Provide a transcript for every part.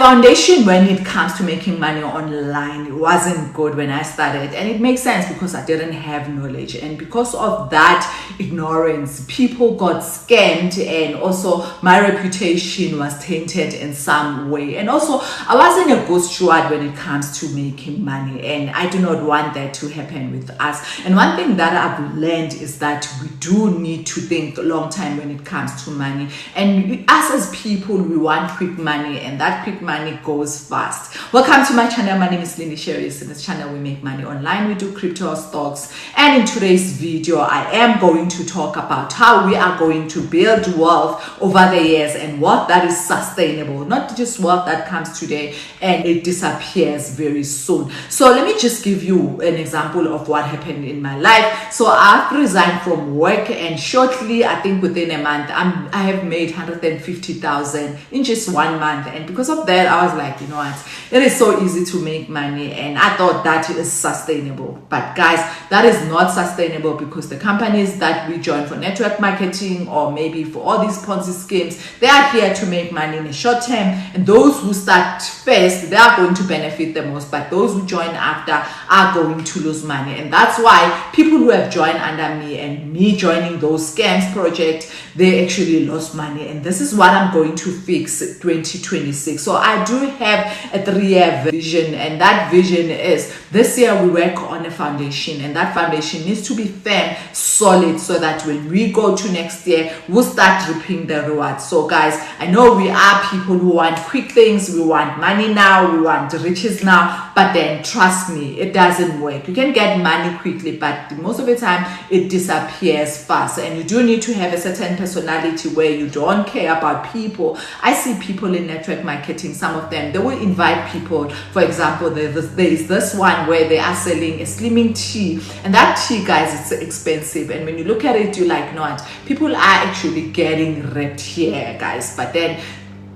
foundation when it comes to making money online, it wasn't good when I started, and it makes sense because I didn't have knowledge, and because of that ignorance, people got scammed, and also my reputation was tainted in some way, and also I wasn't a good steward when it comes to making money, and I do not want that to happen with us. And one thing that I've learned is that we do need to think long time when it comes to money, and us as people, we want quick money, and that quick money goes fast. Welcome to my channel. My name is Lindy Sherris. In this channel we make money online, we do crypto, stocks, and in today's video I am going to talk about how we are going to build wealth over the years, and wealth that is sustainable, not just wealth that comes today and it disappears very soon. So let me just give you an example of what happened in my life. So I've resigned from work, and shortly, I think within a month, I have made 150,000 in just 1 month. And because of that, I was like, you know what, it is so easy to make money, and I thought that is sustainable. But guys, that is not sustainable, because the companies that we join for network marketing, or maybe for all these Ponzi schemes, they are here to make money in the short term, and those who start first, they are going to benefit the most, but those who join after are going to lose money. And that's why people who have joined under me and me joining those scams project, they actually lost money. And this is what I'm going to fix 2026. So I do have a 3-year vision, and that vision is this year we work on a foundation, and that foundation needs to be firm, solid, so that when we go to next year, we'll start reaping the rewards. So guys, I know we are people who want quick things, we want money now, we want riches now, but then trust me, it doesn't work. You can get money quickly, but most of the time it disappears fast, and you do need to have a certain personality where you don't care about people. I see people in network marketing, some of them, they will invite people. For example, there is this one where they are selling a slimming tea, and that tea, guys, it's expensive, and when you look at it, you're like, no, people are actually getting ripped here, guys. But then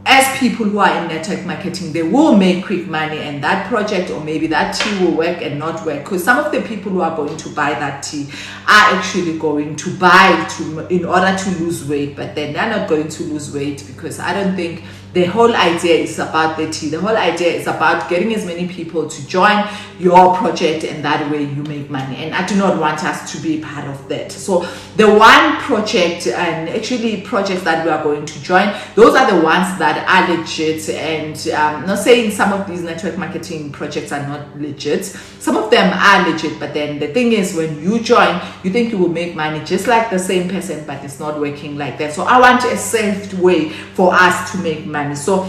as people who are in network marketing, they will make quick money, and that project or maybe that tea will work and not work, because some of the people who are going to buy that tea are actually going to buy in order to lose weight, but then they're not going to lose weight, because I don't think the whole idea is about the tea. The whole idea is about getting as many people to join your project, and that way you make money. And I do not want us to be part of that. So the one project, and actually projects that we are going to join, those are the ones that are legit. And I'm not saying some of these network marketing projects are not legit. Some of them are legit, but then the thing is, when you join, you think you will make money just like the same person, but it's not working like that. So I want a safe way for us to make money. So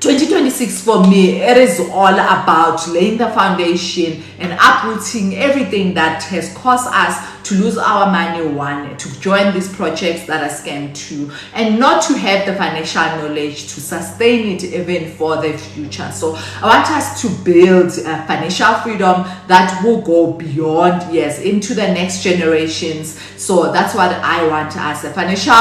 2026 for me, it is all about laying the foundation and uprooting everything that has caused us to lose our money, one, to join these projects that are scam, two, and not to have the financial knowledge to sustain it even for the future. So I want us to build financial freedom that will go beyond, yes, into the next generations. So that's what I want us, a financial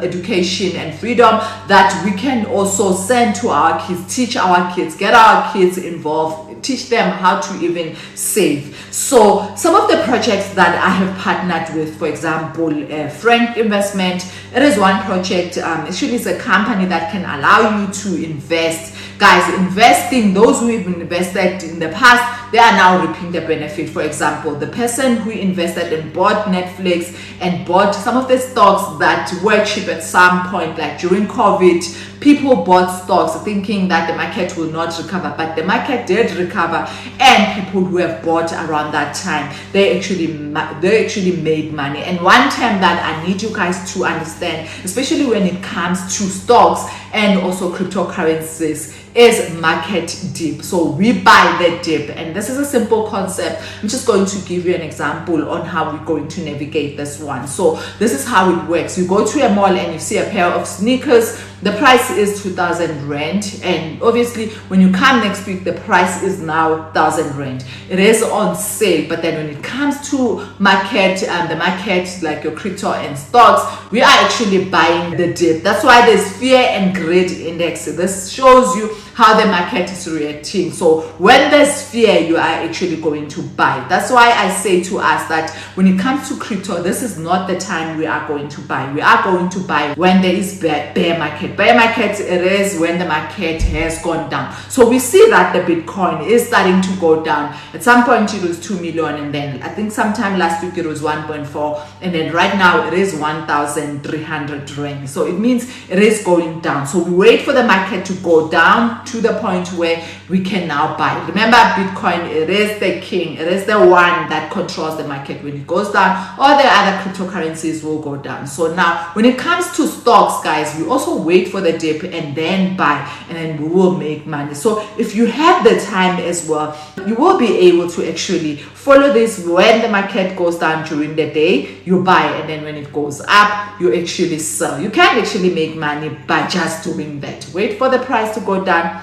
education and freedom that we can also send to our kids, teach our kids, get our kids involved, teach them how to even save. So some of the projects that I have partnered with, for example, Franc investment, it is one project. Actually, it's a company that can allow you to invest. Guys, investing, those who have invested in the past, they are now reaping the benefit. For example, the person who invested and bought Netflix and bought some of the stocks that were cheap at some point, like during COVID, people bought stocks thinking that the market will not recover, but the market did recover, and people who have bought around that time, they actually made money. And one term that I need you guys to understand, especially when it comes to stocks and also cryptocurrencies, is market dip. So we buy the dip, and this is a simple concept. I'm just going to give you an example on how we're going to navigate this one. So this is how it works. You go to a mall and you see a pair of sneakers. The price is 2,000 rand, and obviously when you come next week, the price is now 1,000 rand. It is on sale. But then when it comes to market, the market, like your crypto and stocks, we are actually buying the dip. That's why there's fear and greed index. This shows you how the market is reacting. So when there's fear, you are actually going to buy. That's why I say to us that when it comes to crypto, this is not the time we are going to buy. We are going to buy when there is bear market. Bear market, it is when the market has gone down. So we see that the Bitcoin is starting to go down. At some point it was 2 million, and then I think sometime last week it was 1.4, and then right now it is 1,300 rand. So it means it is going down. So we wait for the market to go down to the point where we can now buy. Remember, Bitcoin, it is the king. It is the one that controls the market. When it goes down, all the other cryptocurrencies will go down. So now when it comes to stocks, guys, we also wait for the dip and then buy, and then we will make money. So if you have the time as well, you will be able to actually follow this. When the market goes down during the day, you buy, and then when it goes up, you actually sell. You can actually make money by just doing that. Wait for the price to go down,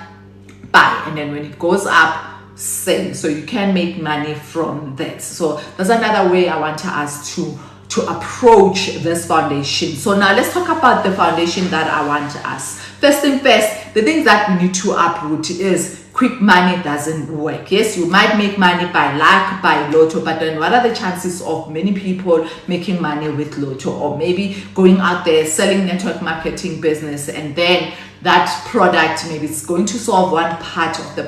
buy, and then when it goes up, sell. So you can make money from that. So that's another way I want us to approach this foundation. So now let's talk about the foundation that I want us. First thing first, the things that we need to uproot is quick money doesn't work. Yes, you might make money by luck, by lotto, but then what are the chances of many people making money with lotto, or maybe going out there selling network marketing business, and then that product maybe it's going to solve one part of the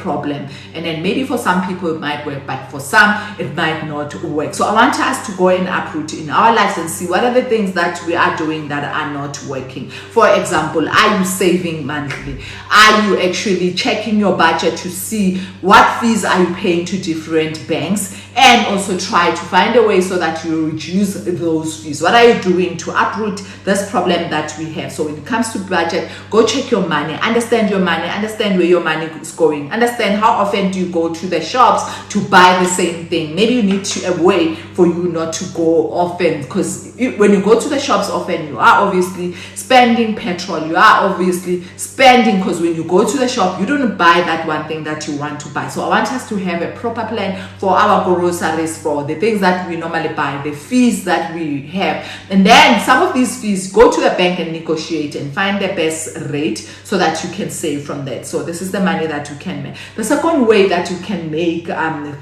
problem, and then maybe for some people it might work, but for some it might not work. So I want us to go and uproot in our lives and see what are the things that we are doing that are not working. For example, are you saving monthly? Are you actually checking your budget to see what fees are you paying to different banks, and also try to find a way so that you reduce those fees? What are you doing to uproot this problem that we have? So when it comes to budget, go check your money, understand your money, understand where your money is going, understand how often do you go to the shops to buy the same thing. Maybe you need a way for you not to go often, because when you go to the shops often, you are obviously spending petrol, you are obviously spending, because when you go to the shop, you don't buy that one thing that you want to buy. So I want us to have a proper plan for our groceries, for the things that we normally buy, the fees that we have, and then some of these fees, go to the bank and negotiate and find the best rate so that you can save from that. So this is the money that you can make. The second way that you can make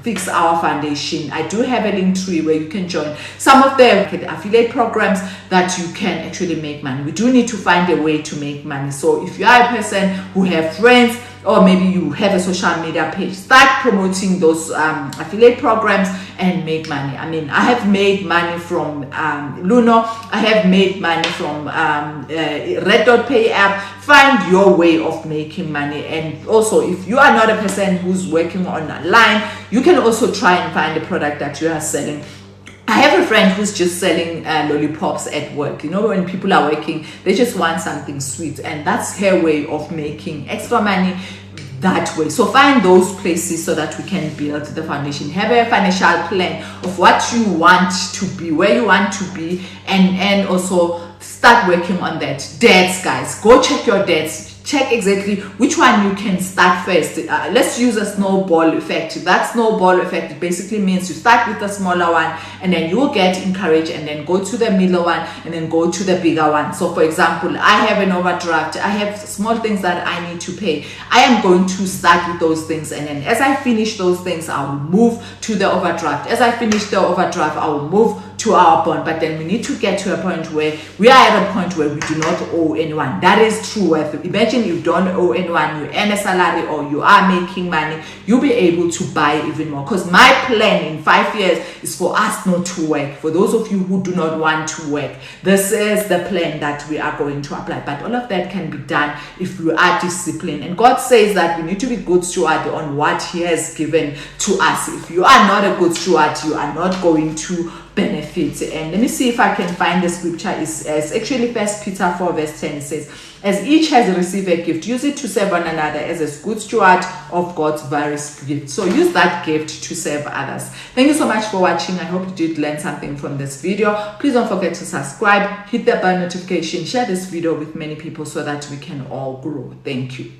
fix our foundation, I do have a link tree where you can join some of the affiliate programs that you can actually make money. We do need to find a way to make money. So if you are a person who have friends, or maybe you have a social media page, start promoting those affiliate programs and make money. I mean, I have made money from Luno. I have made money from Red.Pay app. Find your way of making money. And also, if you are not a person who's working online, you can also try and find a product that you are selling. I have a friend who's just selling lollipops at work. You know, when people are working, they just want something sweet, and that's her way of making extra money that way. So find those places so that we can build the foundation. Have a financial plan of what you want to be, where you want to be, and also start working on that. Debts, guys, go check your debts. Check exactly which one you can start first. Let's use a snowball effect. That snowball effect basically means you start with the smaller one, and then you will get encouraged, and then go to the middle one, and then go to the bigger one. So for example, I have an overdraft. I have small things that I need to pay. I am going to start with those things, and then as I finish those things, I will move to the overdraft. As I finish the overdraft, I will move to our bond. But then we need to get to a point where we are at a point where we do not owe anyone. That is true worth. Imagine you don't owe anyone, you earn a salary, or you are making money, you'll be able to buy even more. Because my plan in 5 years is for us not to work. For those of you who do not want to work, this is the plan that we are going to apply. But all of that can be done if we are disciplined. And God says that we need to be good steward on what He has given to us. If you are not a good steward, you are not going to benefit. And let me see if I can find the scripture. It's actually 1 Peter 4 verse 10. It says, as each has received a gift, use it to serve one another as a good steward of God's various gifts. So use that gift to serve others. Thank you so much for watching. I hope you did learn something from this video. Please don't forget to subscribe, hit the bell notification, share this video with many people so that we can all grow. Thank you.